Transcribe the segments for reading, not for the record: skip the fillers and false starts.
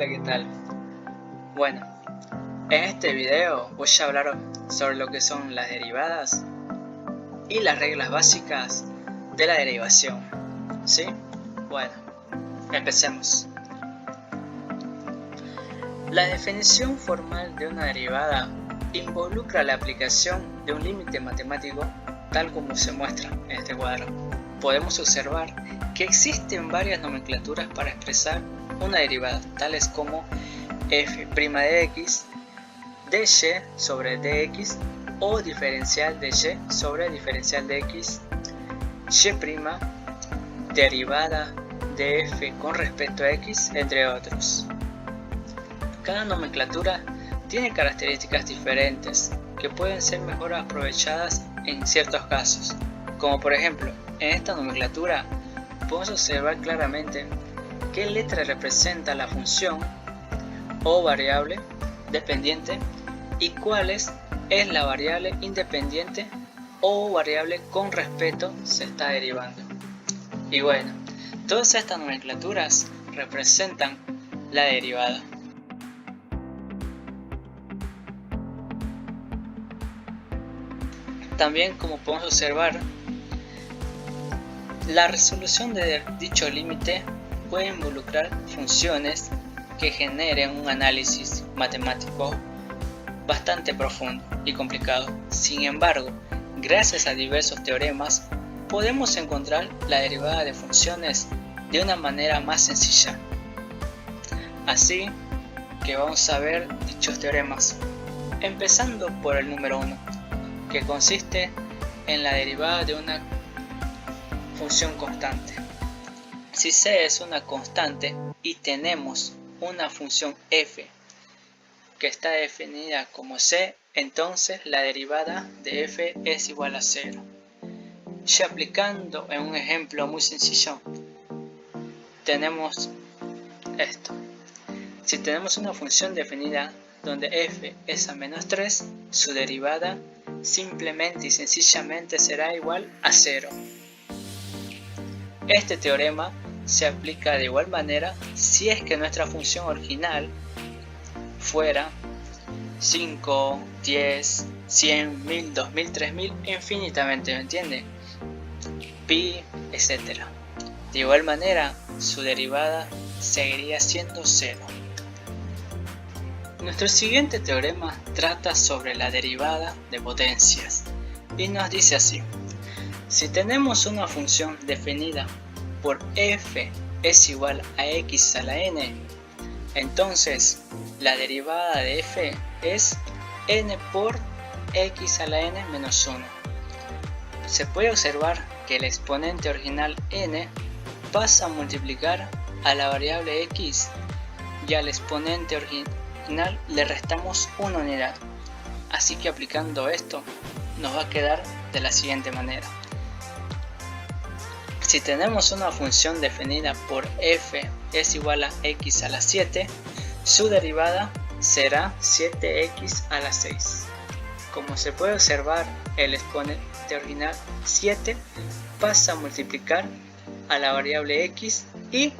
Hola, ¿qué tal? Bueno, en este video voy a hablar sobre lo que son las derivadas y las reglas básicas de la derivación, ¿sí? Bueno, empecemos. La definición formal de una derivada involucra la aplicación de un límite matemático tal como se muestra en este cuadro. Podemos observar que existen varias nomenclaturas para expresar una derivada, tales como f' de x, dy sobre dx o diferencial de y sobre diferencial de x, y', derivada de f con respecto a x, entre otros. Cada nomenclatura tiene características diferentes que pueden ser mejor aprovechadas en ciertos casos, como por ejemplo, en esta nomenclatura podemos observar claramente qué letra representa la función o variable dependiente y cuál es la variable independiente o variable con respecto se está derivando. Y bueno, todas estas nomenclaturas representan la derivada. También, como podemos observar, la resolución de dicho límite puede involucrar funciones que generen un análisis matemático bastante profundo y complicado. Sin embargo, gracias a diversos teoremas, podemos encontrar la derivada de funciones de una manera más sencilla. Así que vamos a ver dichos teoremas, empezando por el número 1, que consiste en la derivada de una función constante. Si c es una constante y tenemos una función f que está definida como c, entonces la derivada de f es igual a 0. Y aplicando en un ejemplo muy sencillo, tenemos esto. Si tenemos una función definida donde f es a menos 3, su derivada simplemente y sencillamente será igual a 0. Este teorema se aplica de igual manera si es que nuestra función original fuera 5, 10, 100, 1000, 2000, 3000, infinitamente, ¿me entiende? Pi, etc. De igual manera, su derivada seguiría siendo 0. Nuestro siguiente teorema trata sobre la derivada de potencias y nos dice así: si tenemos una función definida por f es igual a x a la n, entonces la derivada de f es n por x a la n menos 1. Se puede observar que el exponente original n pasa a multiplicar a la variable x y al exponente original le restamos una unidad. Así que aplicando esto nos va a quedar de la siguiente manera: si tenemos una función definida por f es igual a x a la 7, su derivada será 7x a la 6. Como se puede observar, el exponente original 7 pasa a multiplicar a la variable x y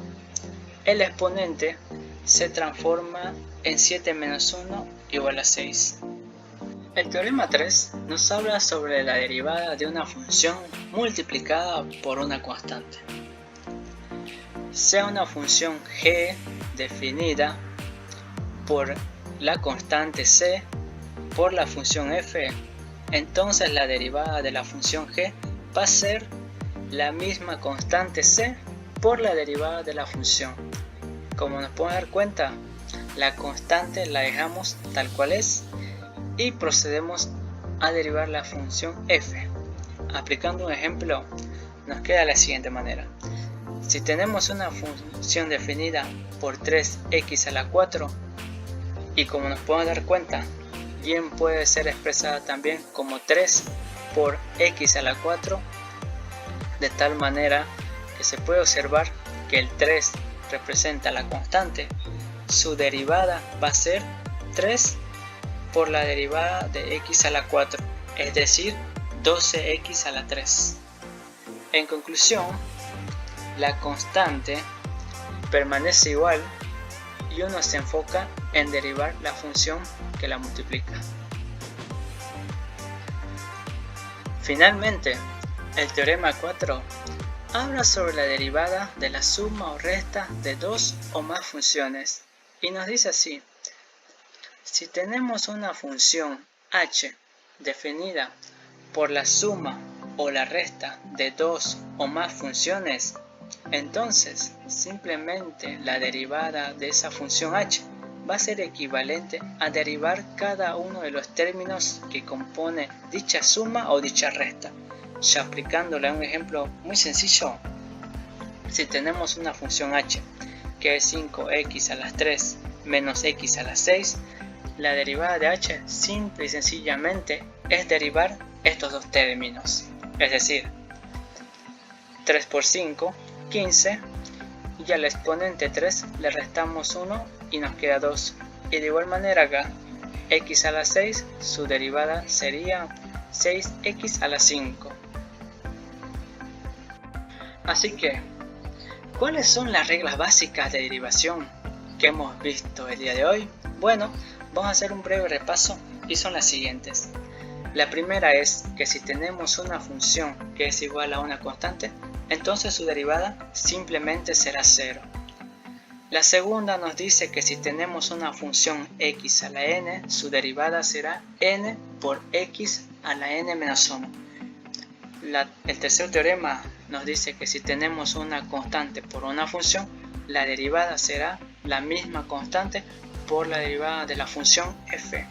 el exponente se transforma en 7 menos 1 igual a 6. El teorema 3 nos habla sobre la derivada de una función multiplicada por una constante. Sea una función g definida por la constante c por la función f, entonces la derivada de la función g va a ser la misma constante c por la derivada de la función. Como nos podemos dar cuenta, la constante la dejamos tal cual es y procedemos a derivar la función f. Aplicando un ejemplo, nos queda de la siguiente manera: si tenemos una función definida por 3x a la 4, y como nos podemos dar cuenta, bien puede ser expresada también como 3 por x a la 4, de tal manera que se puede observar que el 3 representa la constante, su derivada va a ser 3 por la derivada de x a la 4, es decir, 12x a la 3. En conclusión, la constante permanece igual y uno se enfoca en derivar la función que la multiplica. Finalmente, el teorema 4 habla sobre la derivada de la suma o resta de dos o más funciones y nos dice así: si tenemos una función h definida por la suma o la resta de dos o más funciones, entonces simplemente la derivada de esa función h va a ser equivalente a derivar cada uno de los términos que compone dicha suma o dicha resta. Ya aplicándole a un ejemplo muy sencillo, si tenemos una función h que es 5x a las 3 menos x a las 6, la derivada de h simple y sencillamente es derivar estos dos términos, es decir, 3 por 5, 15, y al exponente 3 le restamos 1 y nos queda 2, y de igual manera acá, x a la 6, su derivada sería 6x a la 5. Así que, ¿cuáles son las reglas básicas de derivación que hemos visto el día de hoy? Bueno, vamos a hacer un breve repaso y son las siguientes. La primera es que si tenemos una función que es igual a una constante, entonces su derivada simplemente será 0. La segunda nos dice que si tenemos una función x a la n, su derivada será n por x a la n menos 1. El tercer teorema nos dice que si tenemos una constante por una función, la derivada será la misma constante por la derivada de la función f.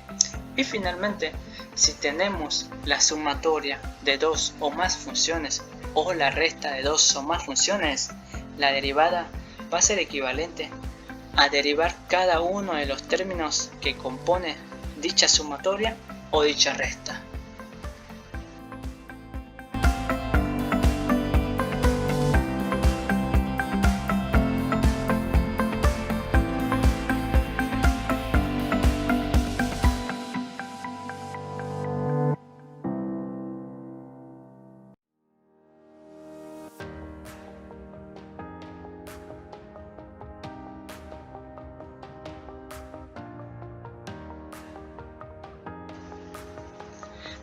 Y finalmente, si tenemos la sumatoria de dos o más funciones o la resta de dos o más funciones, la derivada va a ser equivalente a derivar cada uno de los términos que compone dicha sumatoria o dicha resta.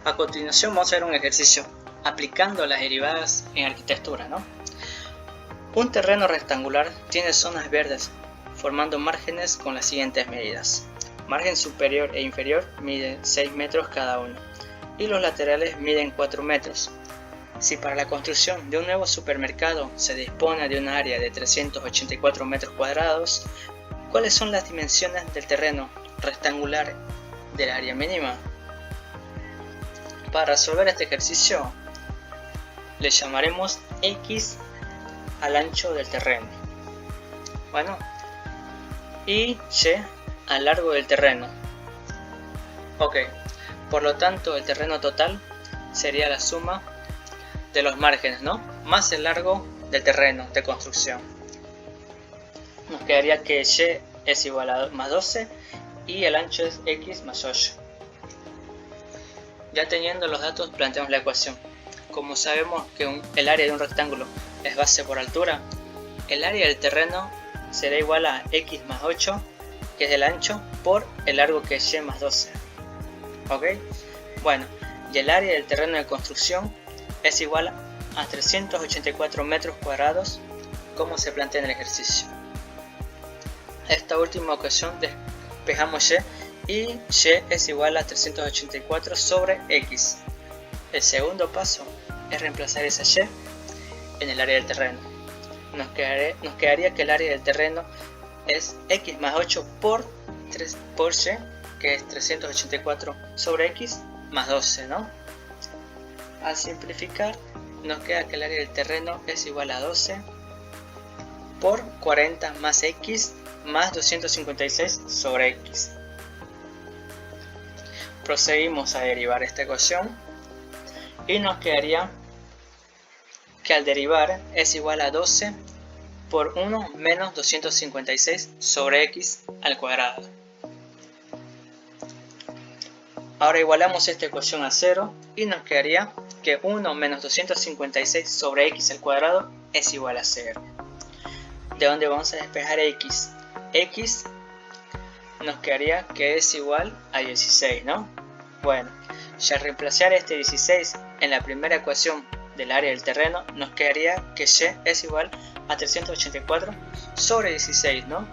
A continuación vamos a ver un ejercicio aplicando las derivadas en arquitectura, ¿no? Un terreno rectangular tiene zonas verdes formando márgenes con las siguientes medidas. Margen superior e inferior miden 6 metros cada uno y los laterales miden 4 metros. Si para la construcción de un nuevo supermercado se dispone de un área de 384 metros cuadrados, ¿cuáles son las dimensiones del terreno rectangular del área mínima? Para resolver este ejercicio, le llamaremos x al ancho del terreno, bueno, y y al largo del terreno. Ok, por lo tanto el terreno total sería la suma de los márgenes, ¿no? Más el largo del terreno de construcción. Nos quedaría que y es igual a más 12 y el ancho es x más 8. Ya teniendo los datos, planteamos la ecuación. Como sabemos que el área de un rectángulo es base por altura, el área del terreno será igual a x más 8, que es el ancho, por el largo que es y más 12. ¿Ok? Bueno, y el área del terreno de construcción es igual a 384 metros cuadrados, como se plantea en el ejercicio. Esta última ocasión despejamos y y es igual a 384 sobre x. El segundo paso es reemplazar esa y en el área del terreno. Nos quedaría que el área del terreno es x más 8 por y, que es 384 sobre x más 12, ¿no? Al simplificar, nos queda que el área del terreno es igual a 12 por 40 más x más 256 sobre x. Proseguimos a derivar esta ecuación y nos quedaría que al derivar es igual a 12 por 1 menos 256 sobre x al cuadrado. Ahora igualamos esta ecuación a 0 y nos quedaría que 1 menos 256 sobre x al cuadrado es igual a 0. ¿De dónde vamos a despejar x? X nos quedaría que es igual a 16, ¿no? Bueno, ya reemplazar este 16 en la primera ecuación del área del terreno, nos quedaría que y es igual a 384 sobre 16, ¿no?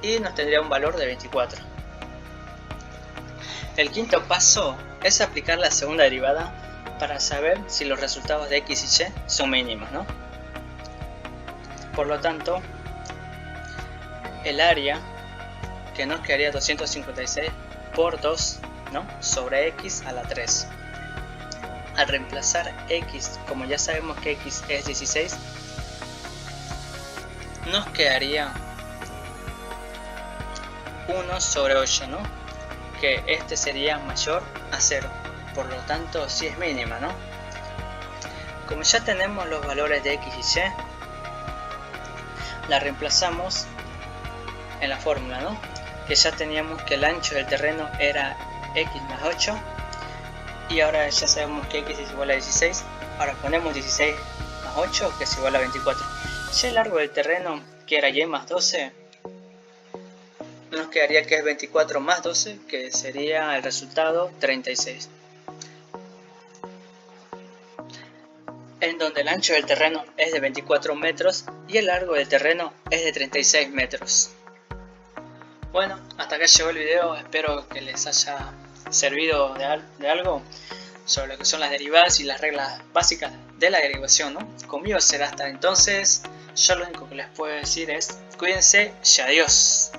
Y nos tendría un valor de 24. El quinto paso es aplicar la segunda derivada para saber si los resultados de x y y son mínimos, ¿no? Por lo tanto, el área que nos quedaría 256 por 2, ¿no? Sobre x a la 3. Al reemplazar x, como ya sabemos que x es 16, nos quedaría 1 sobre 8, ¿no? Que este sería mayor a 0, por lo tanto sí es mínima, ¿no? Como ya tenemos los valores de x y y, la reemplazamos en la fórmula, ¿no? Que ya teníamos que el ancho del terreno era x más 8, y ahora ya sabemos que x es igual a 16. Ahora ponemos 16 más 8, que es igual a 24. Ya el largo del terreno, que era y más 12, nos quedaría que es 24 más 12, que sería el resultado 36. En donde el ancho del terreno es de 24 metros y el largo del terreno es de 36 metros. Bueno, hasta acá llegó el video, espero que les haya servido de algo sobre lo que son las derivadas y las reglas básicas de la derivación, ¿no? Conmigo será hasta entonces. Yo lo único que les puedo decir es cuídense y adiós.